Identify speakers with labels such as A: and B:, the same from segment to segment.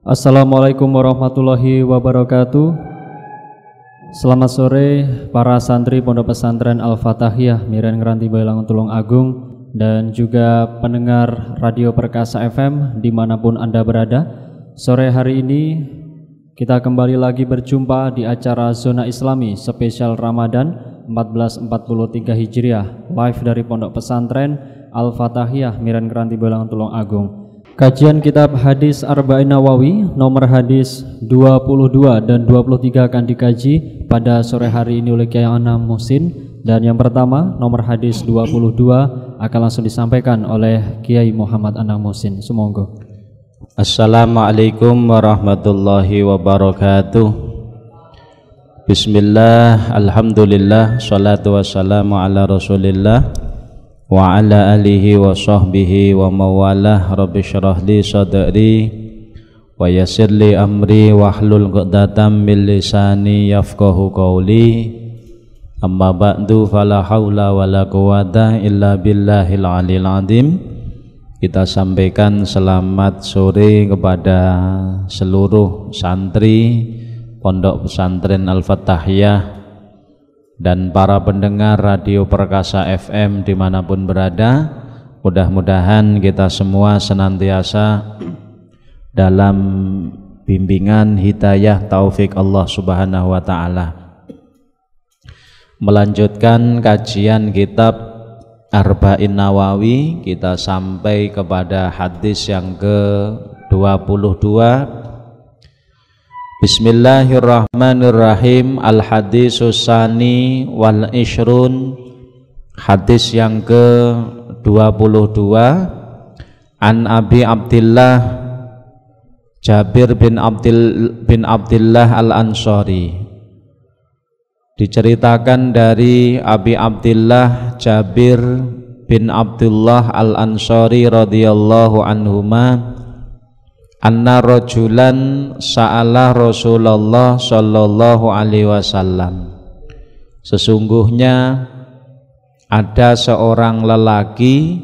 A: Assalamualaikum warahmatullahi wabarakatuh. Selamat sore para santri Pondok Pesantren Al-Fatahiyah Miren Ngranti Bailangun Tulung Agung dan juga pendengar Radio Perkasa FM dimanapun Anda berada. Sore hari ini kita kembali lagi berjumpa di acara Zona Islami spesial Ramadan 1443 Hijriah live dari Pondok Pesantren Al-Fatahiyah Miren Ngranti Bailangun Tulung Agung. Kajian kitab hadis Arba'in Nawawi nomor hadis 22 dan 23 akan dikaji pada sore hari ini oleh Kiai Anam Muhsin. Dan yang pertama nomor hadis 22 akan langsung disampaikan oleh Kiai Muhammad Anam Muhsin. Semoga.
B: Assalamualaikum warahmatullahi wabarakatuh. Bismillah, alhamdulillah, salatu wassalamu ala rasulillah wa ala alihi wa sahbihi wa mawalah. Rabbi syrah li sadri wa yassir li amri wahlul 'uqdatam min lisani yafqahu qawli. Amma ba'du, fala haula wala quwata illa billahil aliyil azim. Kita sampaikan selamat sore kepada seluruh santri Pondok Pesantren Al-Fatahiyah dan para pendengar Radio Perkasa FM dimanapun berada. Mudah-mudahan kita semua senantiasa dalam bimbingan hidayah taufik Allah Subhanahu wa Ta'ala. Melanjutkan kajian kitab Arba'in Nawawi, kita sampai kepada hadis yang ke-22. Bismillahirrahmanirrahim. Al-hadisus sani wal ishrun, hadis yang ke-22. An Abi Abdillah Jabir bin Abdillah Al-Ansari. Diceritakan dari Abi Abdillah Jabir bin Abdullah Al-Ansari radhiyallahu anhuma, anna rajulan sa'ala Rasulullah sallallahu alaihi wasallam. Sesungguhnya ada seorang lelaki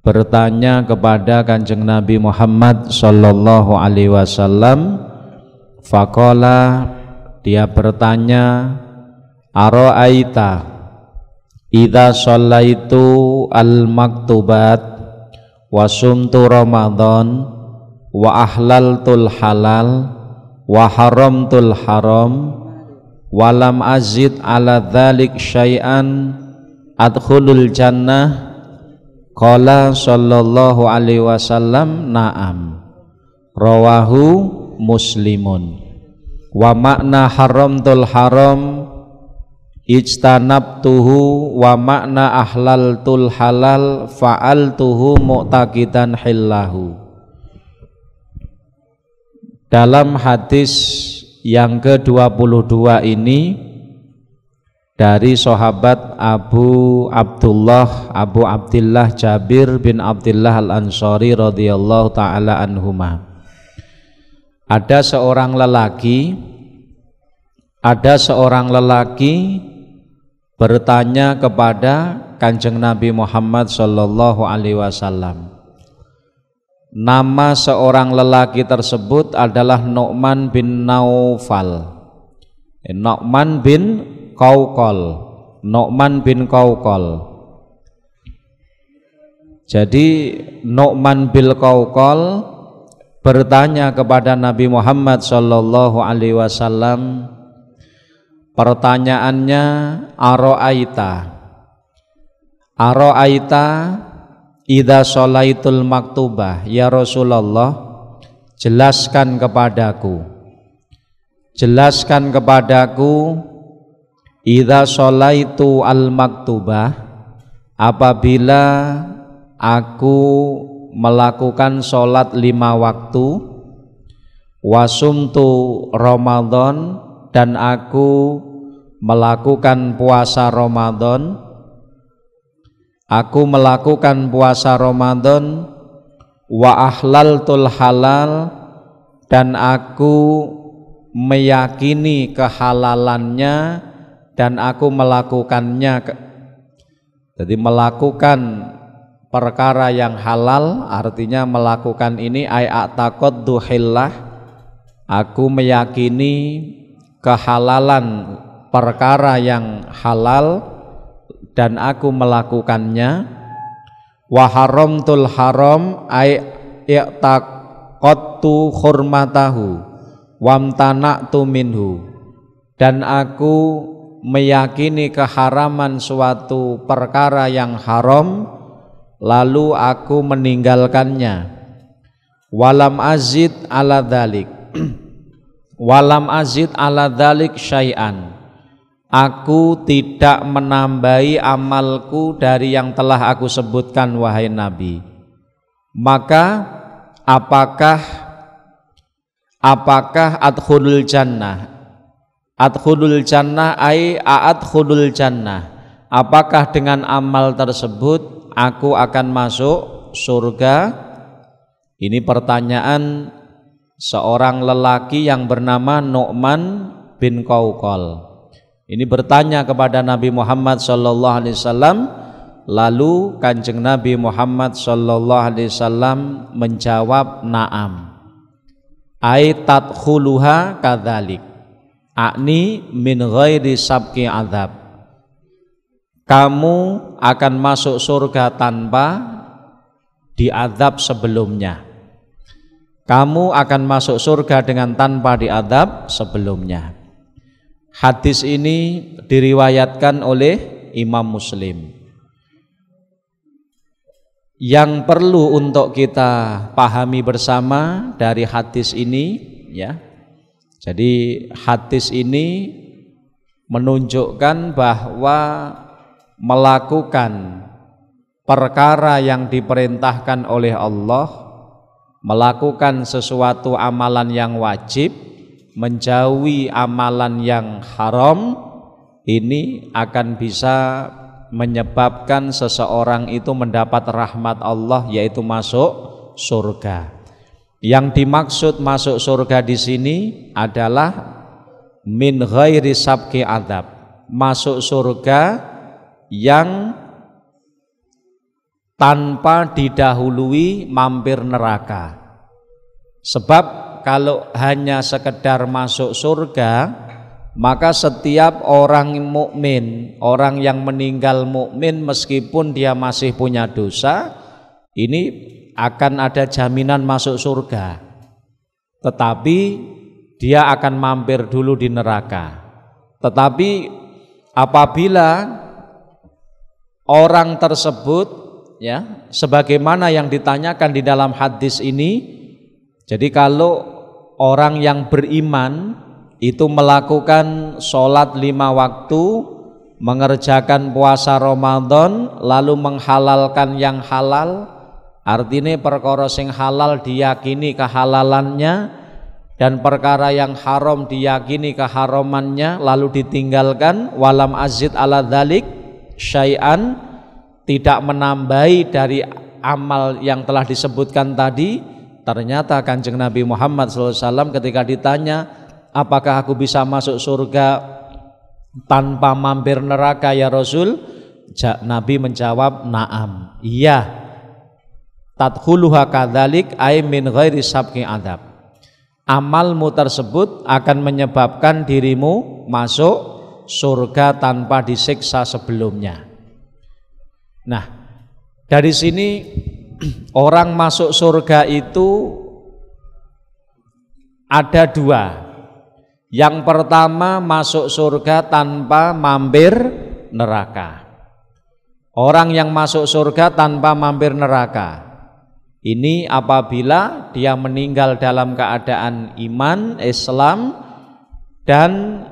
B: bertanya kepada Kanjeng Nabi Muhammad sallallahu alaihi wasallam. Faqala, dia bertanya, ara'aita idza shallaitu al-maktubat wa sumtu Ramadan wa ahlaltul halal wa haramtul haram wa lam azid ala dzalik syai'an adkhulul jannah. Qala sallallahu alaihi wasallam, na'am. Rawahu Muslimun. Wa makna haramtul haram ijtanabtuhu wa makna ahlaltul halal fa'altuhu mu'taqidan hillahu. Dalam hadis yang ke-22 ini dari sahabat Abu Abdillah Jabir bin Abdillah Al-Ansari radhiyallahu ta'ala anhuma. Ada seorang lelaki bertanya kepada Kanjeng Nabi Muhammad sallallahu alaihi wasallam. Nama seorang lelaki tersebut adalah Nu'man bin Naufal. Nu'man bin Qawqal. Jadi Nu'man bin Qawqal bertanya kepada Nabi Muhammad sallallahu alaihi wasallam. Pertanyaannya, ara'aita idza sholaitul maktubah, ya Rasulullah, jelaskan kepadaku idza sholaitu al maktubah, apabila aku melakukan sholat 5 waktu, wasumtu Ramadan, dan aku melakukan puasa Ramadan, wa ahlaltul halal, dan aku meyakini kehalalannya dan aku melakukannya. Jadi melakukan perkara yang halal, artinya melakukan ini i'taqadtu hillah, aku meyakini kehalalan perkara yang halal dan aku melakukannya. Wa haramtul haram i'taqadtu hurmatahu wamtana'tu minhu, dan aku meyakini keharaman suatu perkara yang haram lalu aku meninggalkannya. Walam azid ala dzalik walam azid ala dzalik syai'an, aku tidak menambahi amalku dari yang telah aku sebutkan wahai Nabi. Maka apakah adkhulul jannah, adkhulul jannah ai a'adkhulul jannah, apakah dengan amal tersebut aku akan masuk surga? Ini pertanyaan seorang lelaki yang bernama Nu'man bin Qawqal. Ini bertanya kepada Nabi Muhammad sallallahu alaihi wasallam, lalu Kanjeng Nabi Muhammad sallallahu alaihi wasallam menjawab na'am. Ai tadkhuluha kadzalik, akni min ghairi sabqi azab, kamu akan masuk surga tanpa diazab sebelumnya. Kamu akan masuk surga dengan tanpa diazab sebelumnya. Hadis ini diriwayatkan oleh Imam Muslim. Yang perlu untuk kita pahami bersama dari hadis ini, ya. Jadi hadis ini menunjukkan bahwa melakukan perkara yang diperintahkan oleh Allah, melakukan sesuatu amalan yang wajib, menjauhi amalan yang haram, ini akan bisa menyebabkan seseorang itu mendapat rahmat Allah, yaitu masuk surga. Yang dimaksud masuk surga di sini adalah min ghairi sabqi adzab, masuk surga yang tanpa didahului mampir neraka. Sebab kalau hanya sekedar masuk surga, maka setiap orang mukmin, orang yang meninggal mukmin meskipun dia masih punya dosa, ini akan ada jaminan masuk surga. Tetapi dia akan mampir dulu di neraka. Tetapi apabila orang tersebut, ya, sebagaimana yang ditanyakan di dalam hadis ini, jadi kalau orang yang beriman itu melakukan sholat 5 waktu, mengerjakan puasa Ramadan, lalu menghalalkan yang halal, artinya perkara sing halal diyakini kehalalannya, dan perkara yang haram diyakini keharamannya, lalu ditinggalkan, walam azid ala dzalik syai'an, tidak menambahi dari amal yang telah disebutkan tadi. Ternyata Kanjeng Nabi Muhammad SAW ketika ditanya, apakah aku bisa masuk surga tanpa mampir neraka ya Rasul? Nabi menjawab na'am, iya. Tadkhuluha kadzalik ay min ghairi sabqi adzab, amalmu tersebut akan menyebabkan dirimu masuk surga tanpa disiksa sebelumnya. Nah, dari sini orang masuk surga itu ada 2. Yang pertama, masuk surga tanpa mampir neraka. Orang yang masuk surga tanpa mampir neraka, ini apabila dia meninggal dalam keadaan iman, Islam, dan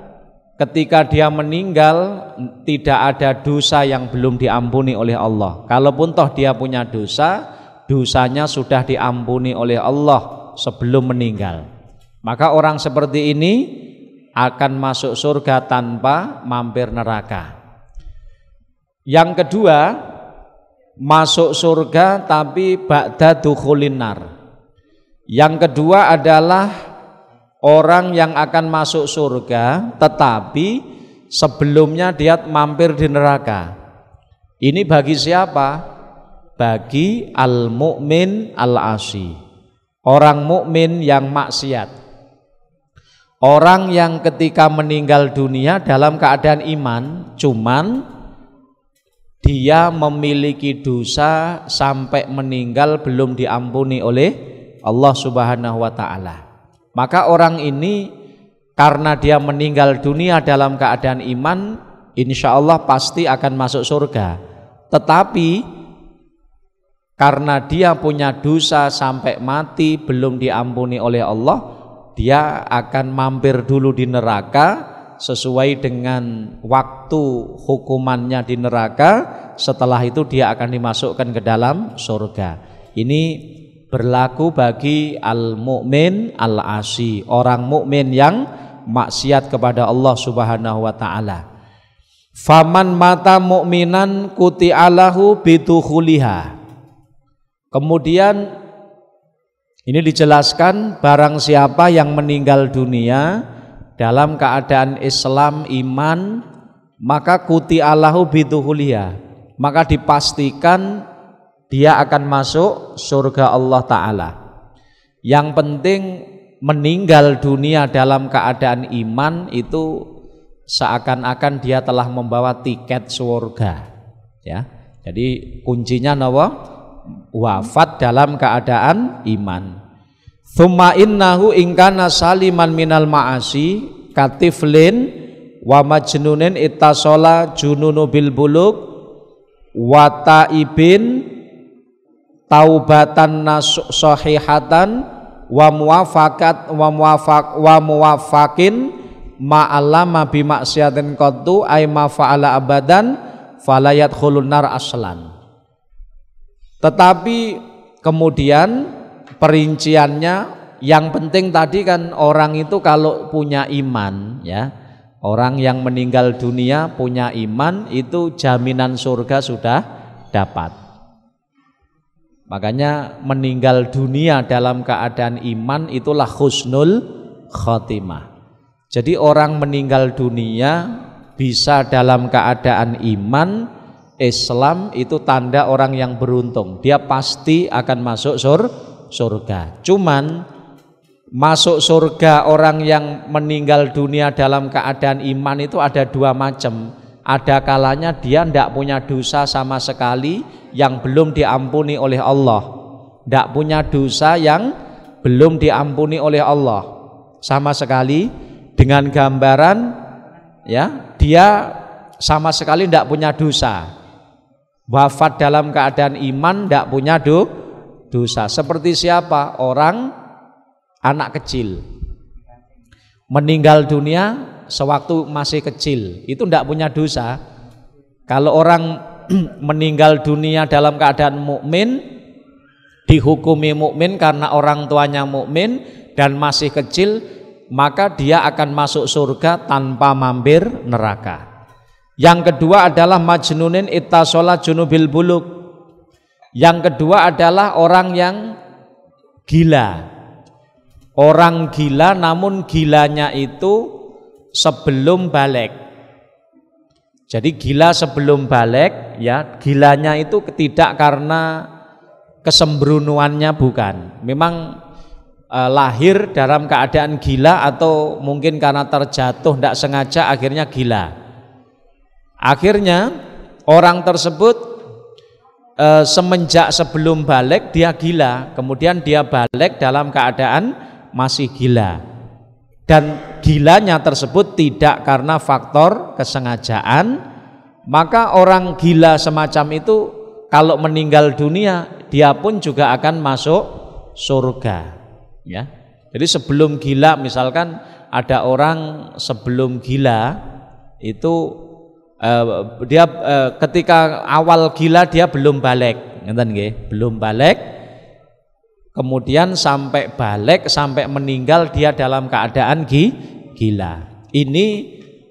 B: ketika dia meninggal tidak ada dosa yang belum diampuni oleh Allah. Kalaupun toh dia punya dosa, dosanya sudah diampuni oleh Allah sebelum meninggal. Maka orang seperti ini akan masuk surga tanpa mampir neraka. Yang kedua, masuk surga tapi ba'da dukhulin nar. Yang kedua adalah orang yang akan masuk surga tetapi sebelumnya dia mampir di neraka. Ini bagi siapa? bagi al-mu'min al-asi, orang mukmin yang maksiat, orang yang ketika meninggal dunia dalam keadaan iman, cuman dia memiliki dosa sampai meninggal belum diampuni oleh Allah Subhanahu wa ta'ala. Maka orang ini karena dia meninggal dunia dalam keadaan iman, insya Allah pasti akan masuk surga. Tetapi karena dia punya dosa sampai mati belum diampuni oleh Allah, dia akan mampir dulu di neraka sesuai dengan waktu hukumannya di neraka. Setelah itu dia akan dimasukkan ke dalam surga. Ini berlaku bagi al-mu'min al-asi, orang mukmin yang maksiat kepada Allah Subhanahu wa ta'ala. Faman mata mu'minan kuti'alahu bidukhuliha. Kemudian ini dijelaskan, barang siapa yang meninggal dunia dalam keadaan Islam iman, maka kuti'alahu bidukhuliha, maka dipastikan dia akan masuk surga Allah Ta'ala. Yang penting meninggal dunia dalam keadaan iman itu seakan-akan dia telah membawa tiket surga, ya. Jadi kuncinya nawa wafat dalam keadaan iman. Tsumma innahu ingkana saliman minal ma'asi katiflin wa majnunin ittasola jununu bil buluk wa taibin taubatan sahihatan wa muwafakin ma'allama bimaksiatin qattu ay ma fa'ala abadan falayat khulun nar aslan. Tetapi kemudian perinciannya, yang penting tadi kan orang itu kalau punya iman, ya, orang yang meninggal dunia punya iman itu jaminan surga sudah dapat. Makanya meninggal dunia dalam keadaan iman itulah husnul khotimah. Jadi orang meninggal dunia bisa dalam keadaan iman Islam itu tanda orang yang beruntung. Dia pasti akan masuk surga. Cuman masuk surga orang yang meninggal dunia dalam keadaan iman itu ada dua macam. Ada kalanya dia tidak punya dosa sama sekali yang belum diampuni oleh Allah, tidak punya dosa yang belum diampuni oleh Allah sama sekali, dengan gambaran, ya, dia sama sekali tidak punya dosa, wafat dalam keadaan iman, tidak punya dosa. Seperti siapa? Orang anak kecil meninggal dunia sewaktu masih kecil, itu tidak punya dosa. Kalau orang meninggal dunia dalam keadaan mukmin, dihukumi mukmin karena orang tuanya mukmin dan masih kecil, maka dia akan masuk surga tanpa mampir neraka. Yang kedua adalah majnunin ittasola junubil buluk. Yang kedua adalah orang yang gila. Orang gila namun gilanya itu sebelum balik. Jadi gila sebelum balik, ya, gilanya itu tidak karena kesembronoannya, bukan. Memang lahir dalam keadaan gila atau mungkin karena terjatuh tidak sengaja akhirnya gila. Akhirnya orang tersebut semenjak sebelum balik dia gila, kemudian dia balik dalam keadaan masih gila. Dan gilanya tersebut tidak karena faktor kesengajaan, maka orang gila semacam itu kalau meninggal dunia dia pun juga akan masuk surga, ya. Jadi sebelum gila, misalkan ada orang sebelum gila itu dia ketika awal gila dia belum balik, ngeten nggih, belum balik. Kemudian sampai balik, sampai meninggal dia dalam keadaan gila. Ini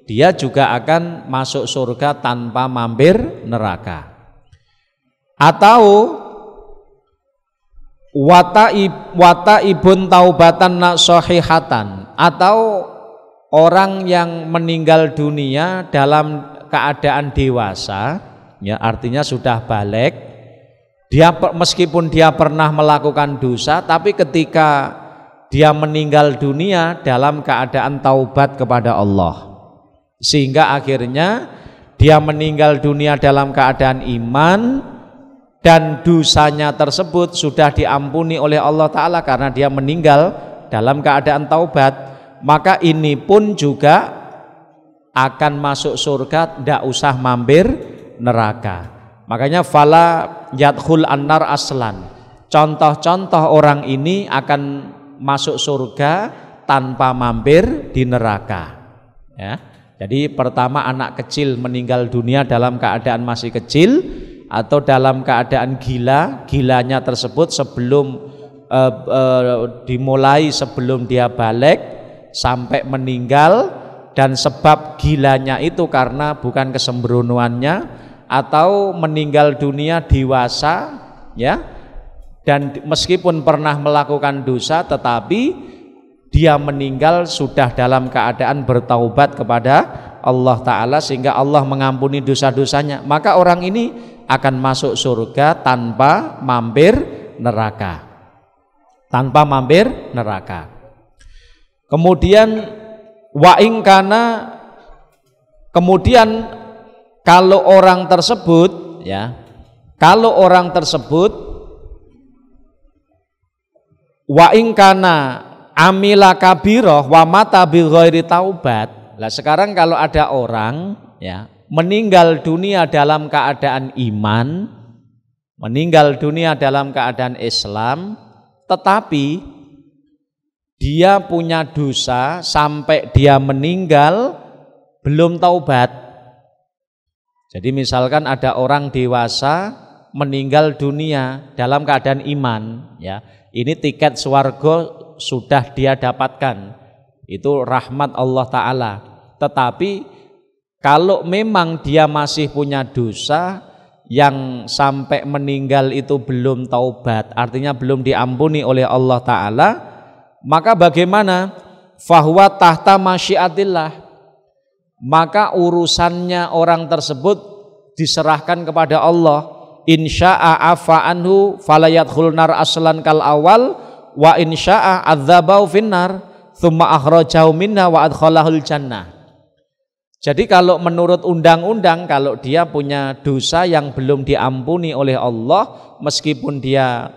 B: dia juga akan masuk surga tanpa mampir neraka. Atau wataibun taubatan sahihatan, atau orang yang meninggal dunia dalam keadaan dewasa, ya, artinya sudah balik, Meskipun dia pernah melakukan dosa, tapi ketika dia meninggal dunia dalam keadaan taubat kepada Allah, sehingga akhirnya dia meninggal dunia dalam keadaan iman dan dosanya tersebut sudah diampuni oleh Allah Ta'ala karena dia meninggal dalam keadaan taubat, maka ini pun juga akan masuk surga, tidak usah mampir neraka. Makanya fala yadkhul annar aslan, contoh-contoh orang ini akan masuk surga tanpa mampir di neraka, ya. Jadi pertama, anak kecil meninggal dunia dalam keadaan masih kecil atau dalam keadaan gilanya tersebut sebelum dimulai, sebelum dia balik sampai meninggal, dan sebab gilanya itu karena bukan kesembronoannya, atau meninggal dunia dewasa, ya, dan meskipun pernah melakukan dosa tetapi dia meninggal sudah dalam keadaan bertaubat kepada Allah Ta'ala sehingga Allah mengampuni dosa-dosanya, maka orang ini akan masuk surga tanpa mampir neraka, tanpa mampir neraka. Kemudian kemudian kalau orang tersebut, ya, kalau orang tersebut wa in kana amila kabirah wa mata bi ghairi taubat. Lah sekarang kalau ada orang, ya, meninggal dunia dalam keadaan iman, meninggal dunia dalam keadaan Islam, tetapi dia punya dosa sampai dia meninggal belum taubat. Jadi misalkan ada orang dewasa meninggal dunia dalam keadaan iman, ya, ini tiket swarga sudah dia dapatkan, itu rahmat Allah Ta'ala. Tetapi kalau memang dia masih punya dosa yang sampai meninggal itu belum taubat, artinya belum diampuni oleh Allah Ta'ala, maka bagaimana? Fahuwa tahta masyiatillah, maka urusannya orang tersebut diserahkan kepada Allah. Insya'a afa anhu falayadkhul nar aslan kal awal wa insya'a adzabau finnar thumma akhrajahu minna wa adkhalahul jannah. Jadi kalau menurut undang-undang, kalau dia punya dosa yang belum diampuni oleh Allah meskipun dia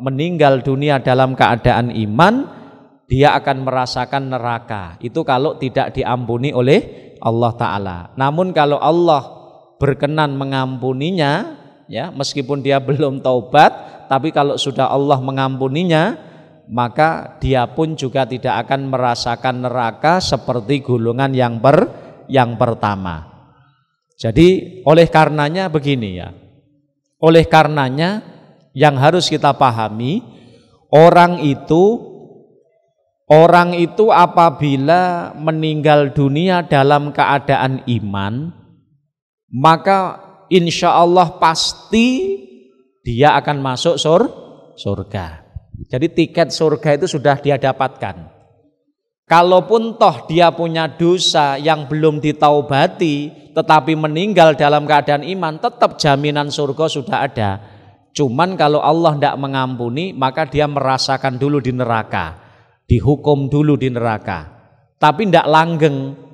B: meninggal dunia dalam keadaan iman, dia akan merasakan neraka. Itu kalau tidak diampuni oleh Allah Ta'ala. Namun kalau Allah berkenan mengampuninya, ya, meskipun dia belum taubat, tapi kalau sudah Allah mengampuninya, maka dia pun juga tidak akan merasakan neraka seperti golongan yang pertama. Jadi oleh karenanya begini, ya, oleh karenanya yang harus kita pahami, orang itu apabila meninggal dunia dalam keadaan iman, maka insya Allah pasti dia akan masuk surga. Jadi tiket surga itu sudah dia dapatkan. Kalaupun toh dia punya dosa yang belum ditaubati tetapi meninggal dalam keadaan iman, tetap jaminan surga sudah ada. Cuman kalau Allah tidak mengampuni, maka dia merasakan dulu di neraka, dihukum dulu di neraka, tapi tidak langgeng.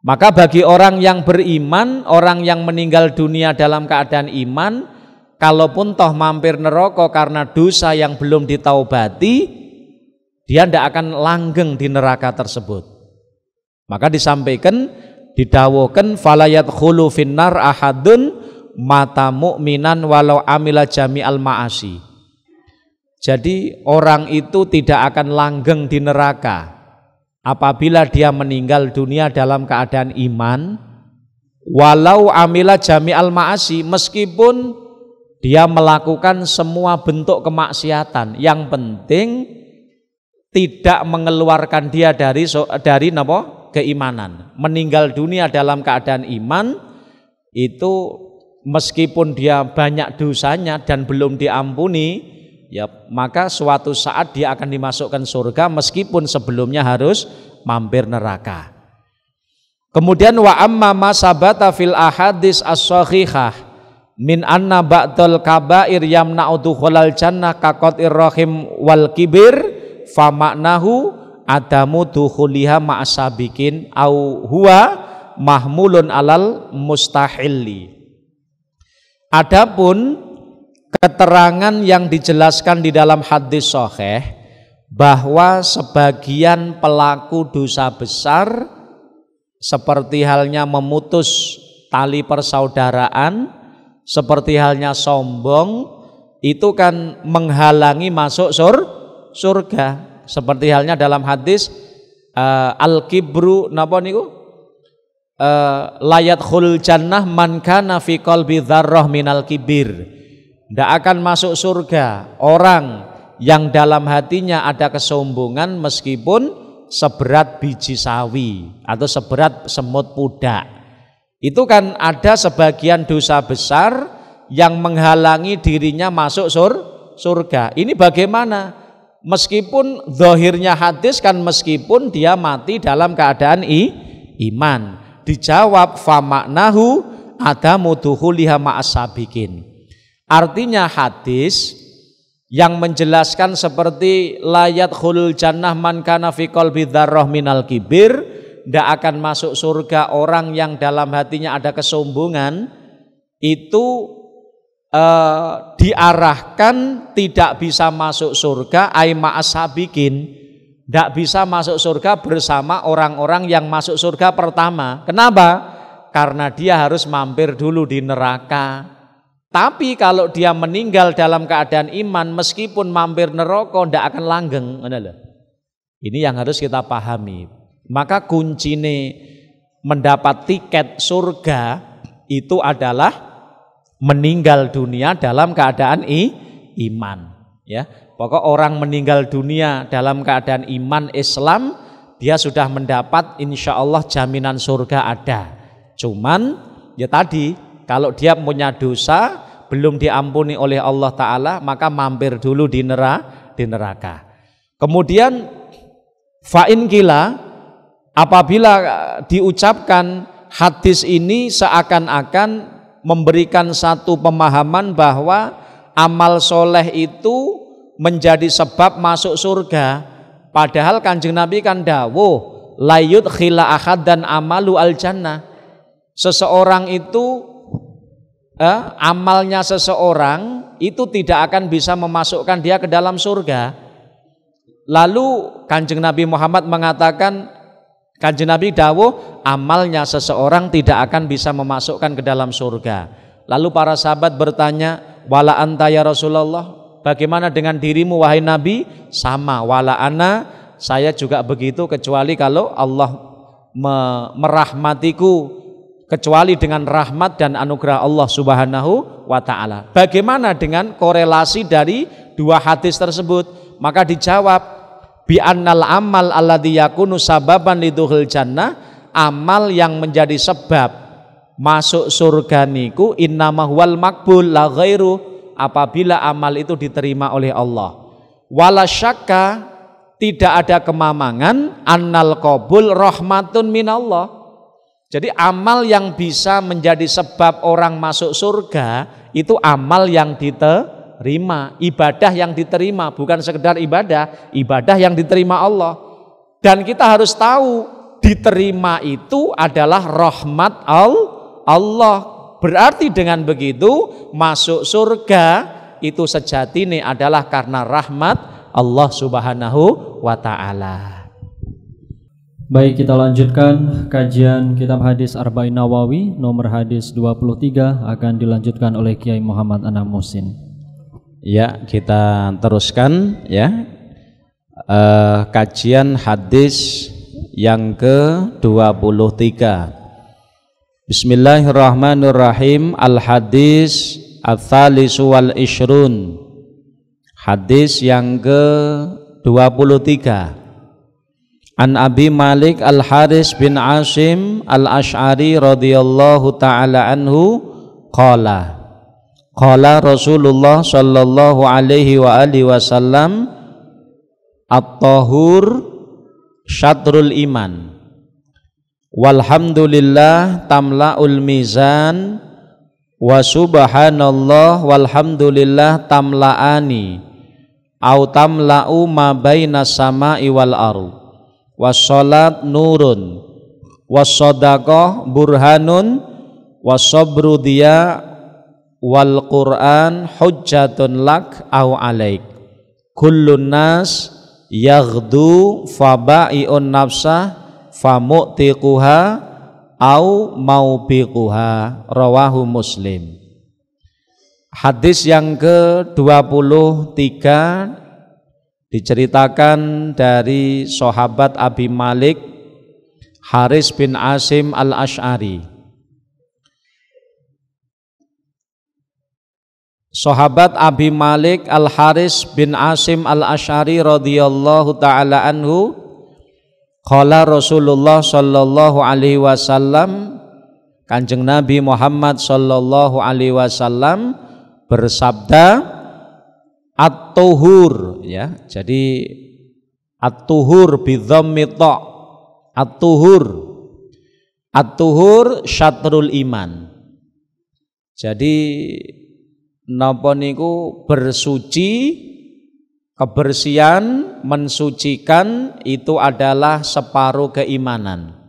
B: Maka bagi orang yang beriman, orang yang meninggal dunia dalam keadaan iman, kalaupun toh mampir neraka karena dosa yang belum ditaubati, dia tidak akan langgeng di neraka tersebut. Maka disampaikan, didawuhkan fala yadkhulu finnar ahadun mata mu'minan walau amila jami'al ma'asi. Jadi orang itu tidak akan langgeng di neraka apabila dia meninggal dunia dalam keadaan iman, walau amila jami'al ma'asi, meskipun dia melakukan semua bentuk kemaksiatan, yang penting tidak mengeluarkan dia dari keimanan. Meninggal dunia dalam keadaan iman itu meskipun dia banyak dosanya dan belum diampuni, ya, maka suatu saat dia akan dimasukkan surga meskipun sebelumnya harus mampir neraka. Kemudian wa amma ma sabata fil ahadits as-shahihah min anna ba'dal kabair yamna'u dukhulal jannah kaqatir rahim wal kibir fa maknahu adamu dukhuliha ma'asabikin au huwa mahmulun alal mustahilli. Adapun keterangan yang dijelaskan di dalam hadis sahih bahwa sebagian pelaku dosa besar seperti halnya memutus tali persaudaraan, seperti halnya sombong, itu kan menghalangi masuk surga. Seperti halnya dalam hadis al-kibru napa niku? Layat khul jannah man kana fi qalbi dzarrah minal kibir. Tidak akan masuk surga orang yang dalam hatinya ada kesombongan meskipun seberat biji sawi atau seberat semut pudak. Itu kan ada sebagian dosa besar yang menghalangi dirinya masuk surga. Ini bagaimana? Meskipun zahirnya hadis kan meskipun dia mati dalam keadaan iman. Dijawab fa maknahu adamu dukhuliha ma'asabikin. Artinya hadis yang menjelaskan seperti layat khulul jannah man kana fi qalbi dzarrah minal kibir, tidak akan masuk surga orang yang dalam hatinya ada kesombongan, itu diarahkan tidak bisa masuk surga ai ma'asabikin, tidak bisa masuk surga bersama orang-orang yang masuk surga pertama. Kenapa? Karena dia harus mampir dulu di neraka. Tapi kalau dia meninggal dalam keadaan iman, meskipun mampir neraka tidak akan langgeng. Ini yang harus kita pahami. Maka kuncine mendapat tiket surga itu adalah meninggal dunia dalam keadaan iman. Ya, pokok orang meninggal dunia dalam keadaan iman Islam, dia sudah mendapat insya Allah jaminan surga ada. Cuman ya tadi, kalau dia punya dosa belum diampuni oleh Allah Ta'ala, maka mampir dulu di neraka. Kemudian fa'in kila, apabila diucapkan hadis ini seakan-akan memberikan satu pemahaman bahwa amal soleh itu menjadi sebab masuk surga. Padahal Kanjeng Nabi kan dawuh layut khila ahad dan amalu al jannah. Seseorang itu amalnya seseorang itu tidak akan bisa memasukkan dia ke dalam surga. Lalu Kanjeng Nabi Muhammad mengatakan, Kanjeng Nabi dawuh amalnya seseorang tidak akan bisa memasukkan ke dalam surga. Lalu para sahabat bertanya, wala anta ya Rasulullah, bagaimana dengan dirimu wahai Nabi? Sama, wala ana, saya juga begitu, kecuali kalau Allah merahmatiku, kecuali dengan rahmat dan anugerah Allah Subhanahu wa ta'ala. Bagaimana dengan korelasi dari dua hadis tersebut? Maka dijawab bi annal amal alladzi yakunu sababan lidukhul jannah, amal yang menjadi sebab masuk surga niku innama huwal makbul la ghairu, apabila amal itu diterima oleh Allah. Wala syakka, tidak ada kemamangan, annal qabul rahmatun minallah. Jadi amal yang bisa menjadi sebab orang masuk surga itu amal yang diterima, ibadah yang diterima, bukan sekedar ibadah yang diterima Allah. Dan kita harus tahu diterima itu adalah rahmat Allah. Berarti dengan begitu masuk surga itu sejatine adalah karena rahmat Allah Subhanahu wa ta'ala.
A: Baik, kita lanjutkan kajian kitab hadis Arba'in Nawawi nomor hadis 23 akan dilanjutkan oleh Kiai Muhammad Anam Muhsin.
B: Ya, kita teruskan ya kajian hadis yang ke-23. Bismillahirrahmanirrahim. Al-hadis ats-tsalisu wal ishrun. Hadis yang ke-23. An Abi Malik Al-Haris bin Asim Al-Ash'ari radhiyallahu ta'ala anhu qala Rasulullah sallallahu alaihi wa alihi wasallam at-tahur syatrul iman walhamdulillah tamla'ul mizan wa subhanallah walhamdulillah tamla'ani au tamla'u ma bainas sama'i wal ardh wassalat nurun wassadaqah burhanun wassabru diya wal Qur'an hujjatun lak au alaik kullun nas yaghdu faba'iun nafsah famu'tiquha au maubiquha rawahu Muslim. Hadis yang ke-23 diceritakan dari sahabat Abi Malik Haris bin Asim al-Ash'ari. Sahabat Abi Malik al-Haris bin Asim al-Ash'ari radhiyallahu ta'ala anhu, qala Rasulullah sallallahu alaihi wasallam, Kanjeng Nabi Muhammad sallallahu alaihi wasallam bersabda, at-tuhur, ya. Jadi at-tuhur bi dhammi ta. At-tuhur. At-tuhur syatrul iman. Jadi napa niku bersuci, kebersihan, mensucikan itu adalah separuh keimanan.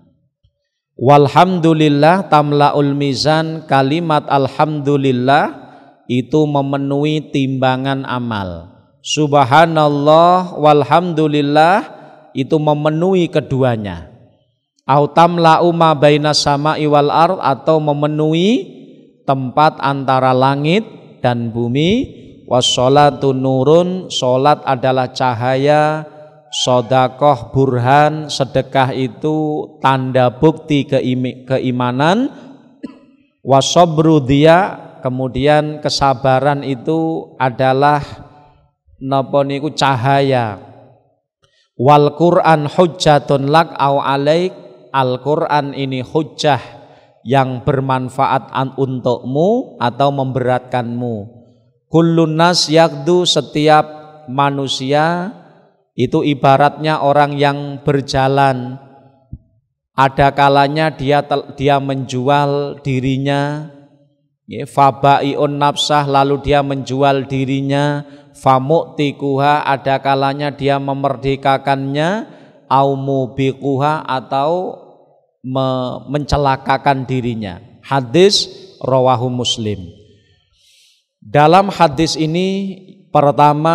B: Walhamdulillah tamlaul mizan, kalimat alhamdulillah itu memenuhi timbangan amal. Subhanallah walhamdulillah itu memenuhi keduanya. Au tamla'u ma bainas sama'i wal ardh, atau memenuhi tempat antara langit dan bumi. Wassolatu nurun, solat adalah cahaya, sodakoh burhan, sedekah itu tanda bukti keimanan. Wasobru diya, kemudian kesabaran itu adalah napa niku cahaya. Wal Qur'an hujjatun lak au alaik, Al-Qur'an ini hujjah yang bermanfaat untukmu atau memberatkanmu. Kullun nas yaghdu, setiap manusia itu ibaratnya orang yang berjalan. Ada kalanya dia menjual dirinya, fabai'un nafsah, lalu dia menjual dirinya, famu'tikuha, ada kalanya dia memerdekakannya, au mubiquha, atau mencelakakan dirinya. Hadis rawahu Muslim. Dalam hadis ini pertama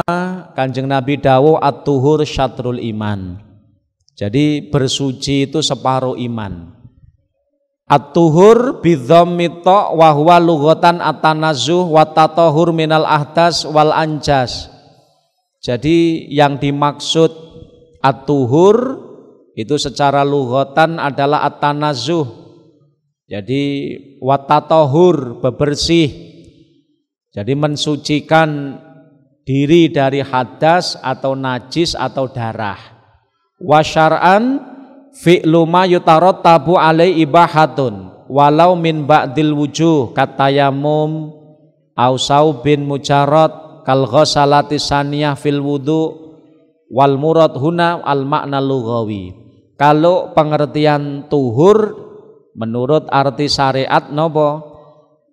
B: Kanjeng Nabi dawuh at-tuhur syatrul iman. Jadi bersuci itu separuh iman. At-tuhur bidhammi ta wa huwa lughatan at-tanazzuh wa tatahhur minal ahdas wal anjas. Jadi yang dimaksud at-tuhur itu secara lughatan adalah at-tanazzuh. Jadi wa tatahhur, bebersih. Jadi mensucikan diri dari hadas atau najis atau darah. Wa syar'an fi'lu ma yutarattabu alai ibahatun walau min ba'dil wujuh katayamum au saubin mujarrad kal ghasalati saniyah fil wudu wal murad huna al makna lughawi. Kalau pengertian tuhur menurut arti syariat nopo,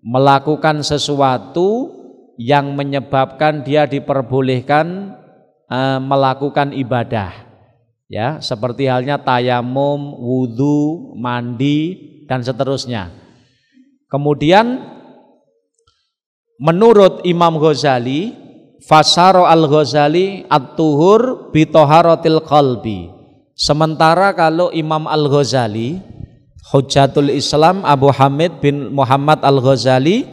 B: melakukan sesuatu yang menyebabkan dia diperbolehkan melakukan ibadah, ya, seperti halnya tayamum, wudu, mandi dan seterusnya. Kemudian menurut Imam Ghazali, fasaro al-Ghazali at-tuhur bi taharatil qalbi. Sementara kalau Imam Al-Ghazali Hujjatul Islam Abu Hamid bin Muhammad Al-Ghazali,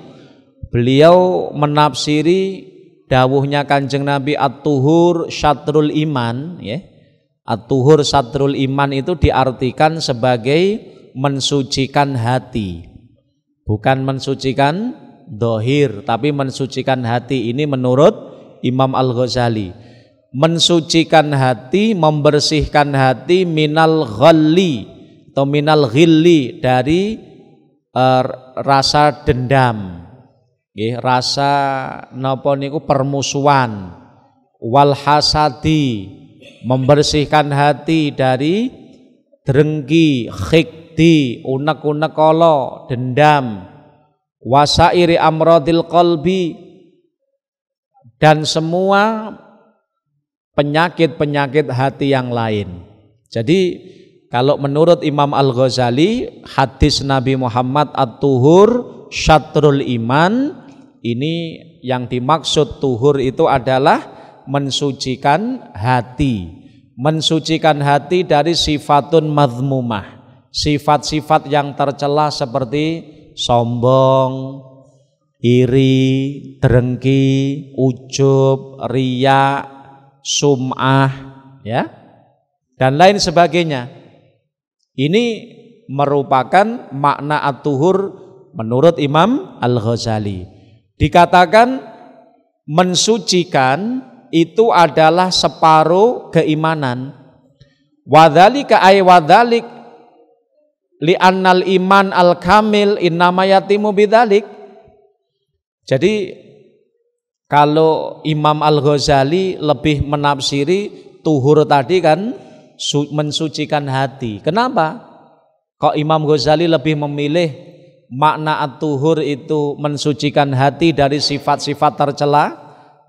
B: beliau menafsiri dawuhnya Kanjeng Nabi at-tuhur syatrul iman, ya. At-tuhur syatrul iman itu diartikan sebagai mensucikan hati, bukan mensucikan dohir, tapi mensucikan hati. Ini menurut Imam Al-Ghazali. Mensucikan hati, membersihkan hati minal ghalli atau minal ghilli, dari rasa dendam, rasa napa niku permusuhan, wal hasadi, membersihkan hati dari drengki, khikdi, unek-unek kala, dendam, wasairi amradil qalbi, dan semua penyakit-penyakit hati yang lain. Jadi kalau menurut Imam Al-Ghazali, hadis Nabi Muhammad at-tuhur syatrul iman, ini yang dimaksud tuhur itu adalah mensucikan hati. Mensucikan hati dari sifatun madhmumah, sifat-sifat yang tercela seperti sombong, iri, drengki, ujub, riya, sum'ah, ya, dan lain sebagainya. Ini merupakan makna at-tuhur menurut Imam Al-Ghazali. Dikatakan mensucikan itu adalah separuh keimanan. Wadzalika ay wadzalik li'annal iman al-kamil innama yatimu bidzalik. Jadi kalau Imam Al-Ghazali lebih menafsiri tuhur tadi kan mensucikan hati. Kenapa? Kok Imam Ghazali lebih memilih makna at-tuhur itu mensucikan hati dari sifat-sifat tercela?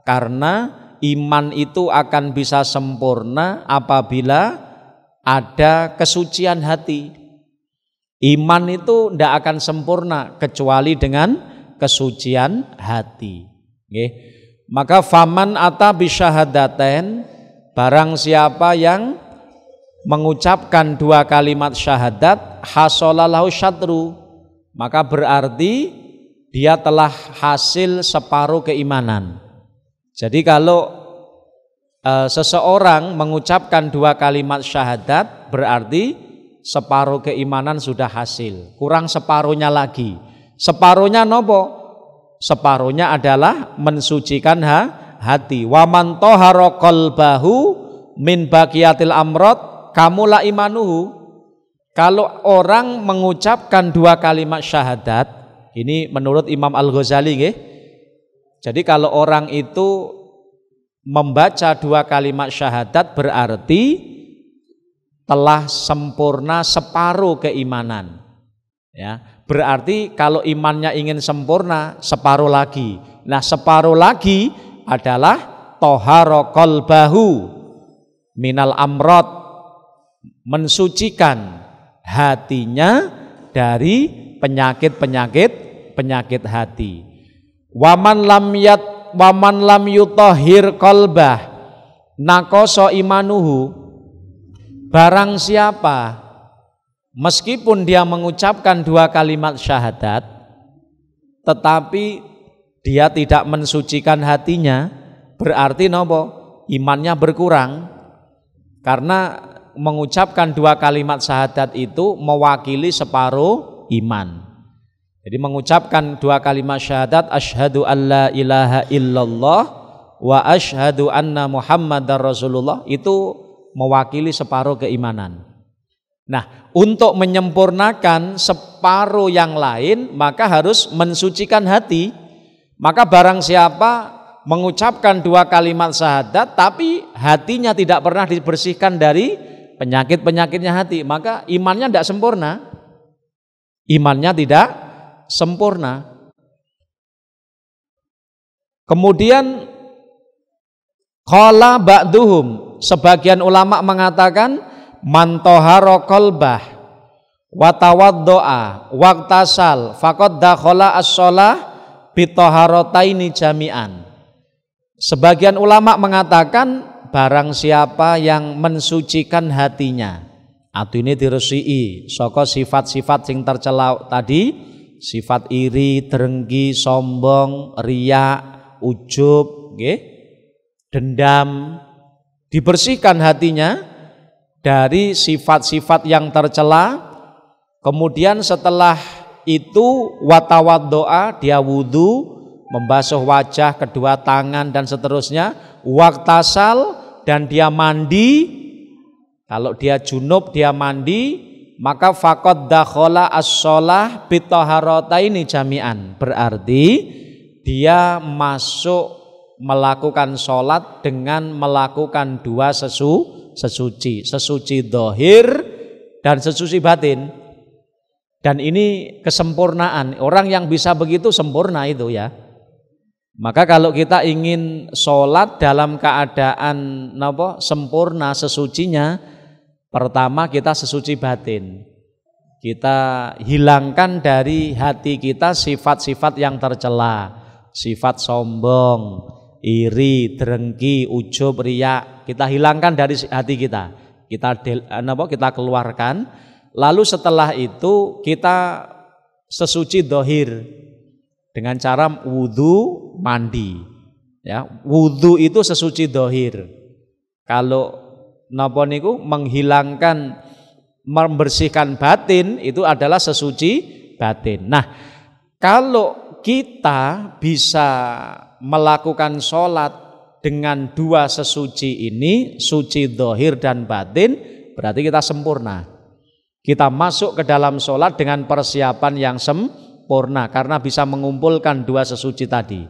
B: Karena iman itu akan bisa sempurna apabila ada kesucian hati. Iman itu tidak akan sempurna kecuali dengan kesucian hati. Oke. Maka faman ata bisyahadaten, barang siapa yang mengucapkan dua kalimat syahadat, hasolalahu syatru, maka berarti dia telah hasil separuh keimanan. Jadi kalau seseorang mengucapkan dua kalimat syahadat, berarti separuh keimanan sudah hasil. Kurang separuhnya lagi. Separuhnya nopo? Separuhnya adalah mensucikan hati. Wa man tahara qalbahu min baqiyatil amrad kamula imanuhu. Kalau orang mengucapkan dua kalimat syahadat, ini menurut Imam Al-Ghazali nggih. Jadi kalau orang itu membaca dua kalimat syahadat berarti telah sempurna separuh keimanan. Ya, berarti kalau imannya ingin sempurna, separuh lagi. Nah, separuh lagi adalah toharo qalbahu minal amrod, mensucikan hatinya dari penyakit hati. Waman lam yutahhir qalbah naqasa imanuhu, barang siapa meskipun dia mengucapkan dua kalimat syahadat tetapi dia tidak mensucikan hatinya, berarti nopo? Imannya berkurang. Karena mengucapkan dua kalimat syahadat itu mewakili separuh iman. Jadi mengucapkan dua kalimat syahadat, asyhadu an la ilaha illallah wa asyhadu anna muhammadar rasulullah, itu mewakili separuh keimanan. Nah, untuk menyempurnakan separuh yang lain maka harus mensucikan hati. Maka barang siapa mengucapkan dua kalimat syahadat tapi hatinya tidak pernah dibersihkan dari penyakit-penyakitnya hati, maka imannya tidak sempurna. Imannya tidak sempurna. Kemudian qala ba'duhum, sebagian ulama mengatakan man tahara qalbah wa tawaddoa waqtasal faqad dakhala as-shalah bi taharataini jami'an. Sebagian ulama mengatakan barang siapa yang mensucikan hatinya, atau ini diresiki saka sifat-sifat sing tercela tadi, sifat iri, drengki, sombong, riya, ujub, nggih, dendam, dibersihkan hatinya dari sifat-sifat yang tercela. Kemudian setelah itu watawaddoa, dia wudu, membasuh wajah, kedua tangan dan seterusnya, waktasal, dan dia mandi. Kalau dia junub dia mandi, maka faqad dakhala as-shalah bitaharataini jami'an, berarti dia masuk melakukan sholat dengan melakukan dua sesuci, sesuci zahir dan sesuci batin. Dan ini kesempurnaan. Orang yang bisa begitu sempurna itu ya. Maka kalau kita ingin sholat dalam keadaan sempurna sesucinya, pertama kita sesuci batin. Kita hilangkan dari hati kita sifat-sifat yang tercela, sifat sombong, iri, drengki, ujub, riya. Kita hilangkan dari hati kita. Kita keluarkan. Lalu setelah itu kita sesuci dohir dengan cara wudhu, mandi. Ya, wudhu itu sesuci dohir. Kalau menghilangkan, membersihkan batin itu adalah sesuci batin. Nah, kalau kita bisa melakukan sholat dengan dua sesuci ini, suci dohir dan batin, berarti kita sempurna. Kita masuk ke dalam sholat dengan persiapan yang sempurna karena bisa mengumpulkan dua sesuci tadi.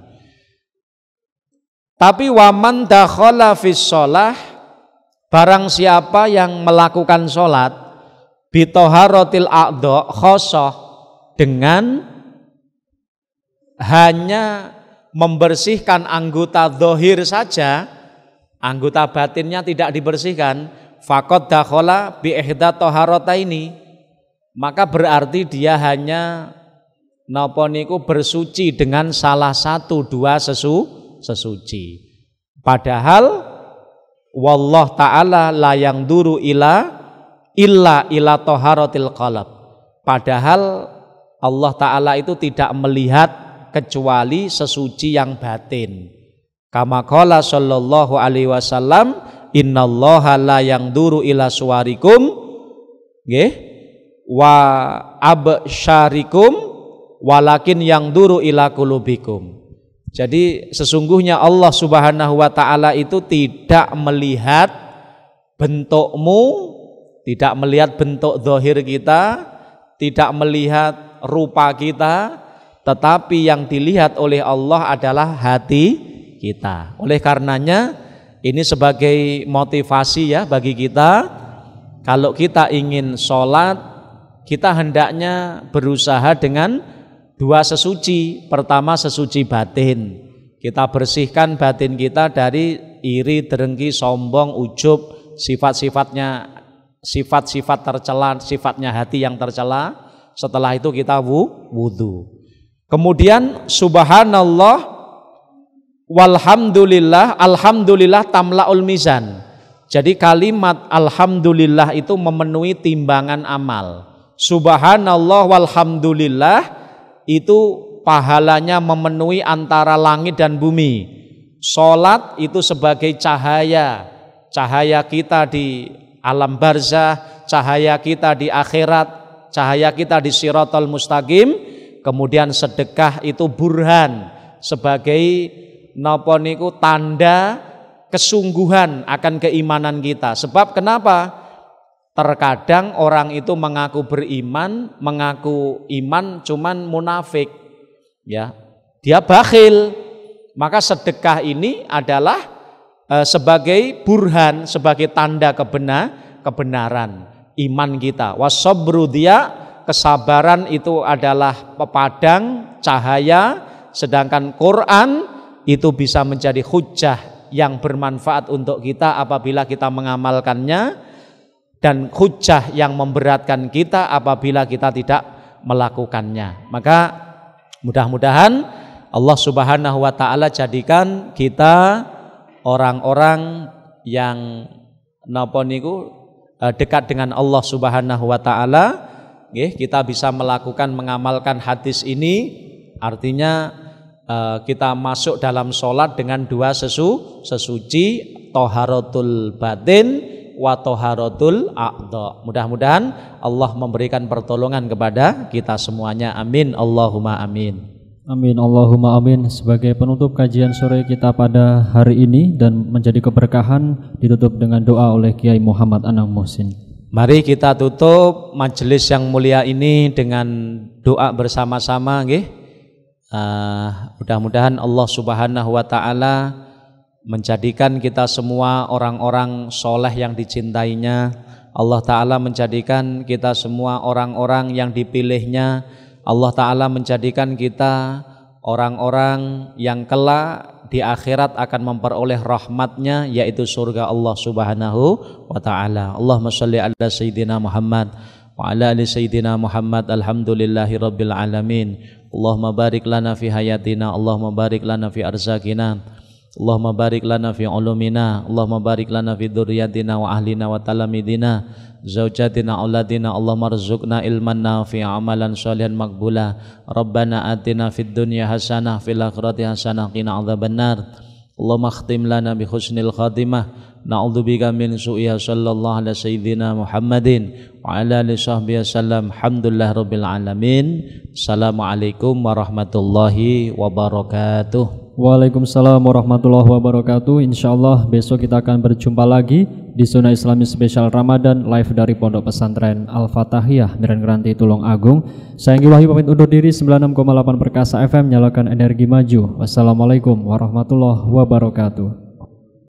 B: Tapi waman dakhala fis sholah, barang siapa yang melakukan sholat bitoharotil a'dha khosoh, dengan hanya membersihkan anggota dohir saja, anggota batinnya tidak dibersihkan, faqad dakhala bi ihda taharataini, maka berarti dia hanya bersuci dengan salah satu dua sesuci. Padahal wallah ta'ala la yangduru illa taharatil qalb. Padahal Allah Ta'ala itu tidak melihat kecuali sesuci yang batin. Kama qala sallallahu alaihi wasallam, innallaha la yangduru ila suwarikum wa absyarikum walakin yangduru ila qulubikum. Jadi sesungguhnya Allah Subhanahu wa taala itu tidak melihat bentukmu, tidak melihat bentuk zahir kita, tidak melihat rupa kita, tetapi yang dilihat oleh Allah adalah hati kita. Oleh karenanya ini sebagai motivasi ya bagi kita, kalau kita ingin sholat, kita hendaknya berusaha dengan dua sesuci. Pertama sesuci batin, kita bersihkan batin kita dari iri, dengki, sombong, ujub, sifat-sifat tercela, sifatnya hati yang tercela. Setelah itu kita wudhu. Kemudian subhanallah walhamdulillah, alhamdulillah tamla'ul mizan. Jadi kalimat alhamdulillah itu memenuhi timbangan amal. Subhanallah walhamdulillah itu pahalanya memenuhi antara langit dan bumi. Salat itu sebagai cahaya kita di alam barzah, cahaya kita di akhirat, cahaya kita di Shiratal Mustaqim. Kemudian sedekah itu burhan, sebagai tanda kesungguhan akan keimanan kita. Sebab kenapa? Terkadang orang itu mengaku beriman, mengaku iman, cuman munafik, ya, dia bakhil. Maka sedekah ini adalah sebagai burhan, sebagai tanda kebenaran iman kita. Wasabru, dia kesabaran itu adalah pepadang cahaya, sedangkan Quran itu bisa menjadi hujjah yang bermanfaat untuk kita apabila kita mengamalkannya, dan hujjah yang memberatkan kita apabila kita tidak melakukannya. Maka mudah-mudahan Allah Subhanahu wa taala jadikan kita orang-orang yang dekat dengan Allah Subhanahu wa taala. Kita bisa melakukan, mengamalkan hadis ini, artinya kita masuk dalam sholat dengan dua sesuci, toharatul batin wa toharatul a'dha. Mudah-mudahan Allah memberikan pertolongan kepada kita semuanya. Amin Allahumma amin.
A: Amin Allahumma amin. Sebagai penutup kajian sore kita pada hari ini dan menjadi keberkahan, ditutup dengan doa oleh Kiai Muhammad Anang Muhsin.
B: Mari kita tutup majelis yang mulia ini dengan doa bersama-sama, mudah-mudahan Allah Subhanahu wa taala menjadikan kita semua orang-orang soleh yang dicintainya, Allah Ta'ala menjadikan kita semua orang-orang yang dipilihnya. Allah Ta'ala menjadikan kita orang-orang yang kelak di akhirat akan memperoleh rahmatnya, yaitu surga Allah Subhanahu wa Ta'ala. Allahumma sholli ala Sayyidina Muhammad wa ala ali Sayyidina Muhammad. Alhamdulillahi Rabbil Alamin. Allahumma barik lana fi hayatina, Allahumma barik lana fi arzakina, Allahumma barik lana fi ulumina, Allahumma barik lana fi dzurriyyatina wa ahlina wa talamidina, zaujatina, auladina. Allahumma rzuqna ilman nafi'a, amalan sholihan maqbula. Rabbana atina fid dunya hasanah, fil akhirati hasanah, qina adzabannar. Allahumma khtim lana bi husnil khatimah. Na'udzubika min su'iha. Sallallahu ala sayyidina Muhammadin wa ala alihi sahbihi wasallam. Alhamdulillah rabbil alamin. Assalamualaikum warahmatullahi wabarakatuh.
A: Waalaikumsalam warahmatullahi wabarakatuh. Insyaallah besok kita akan berjumpa lagi di Sunnah Islami Spesial Ramadan live dari Pondok Pesantren Al-Fatahiyah Miran Granti Tulung Agung. Saya Anggi Wahyu pamit undur diri. 96,8 Perkasa FM, nyalakan energi maju. Wassalamualaikum warahmatullahi wabarakatuh.